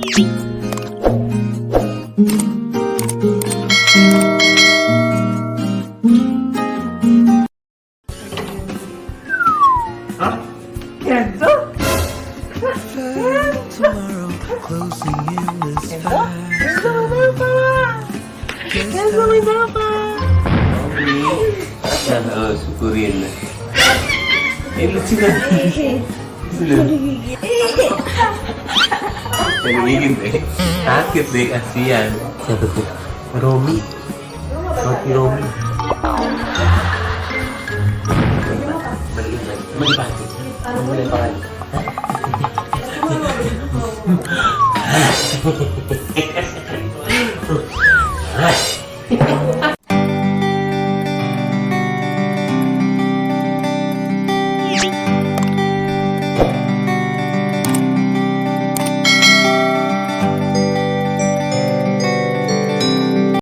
Hah? Kenzo? Kenzo may papa! Oo, syukurin na. Eh, sila. Sila. Nanigigil eh. Sakit eh, kasiyan. Sabi ko, Romy. Mati Romy. Malipati. Malipati.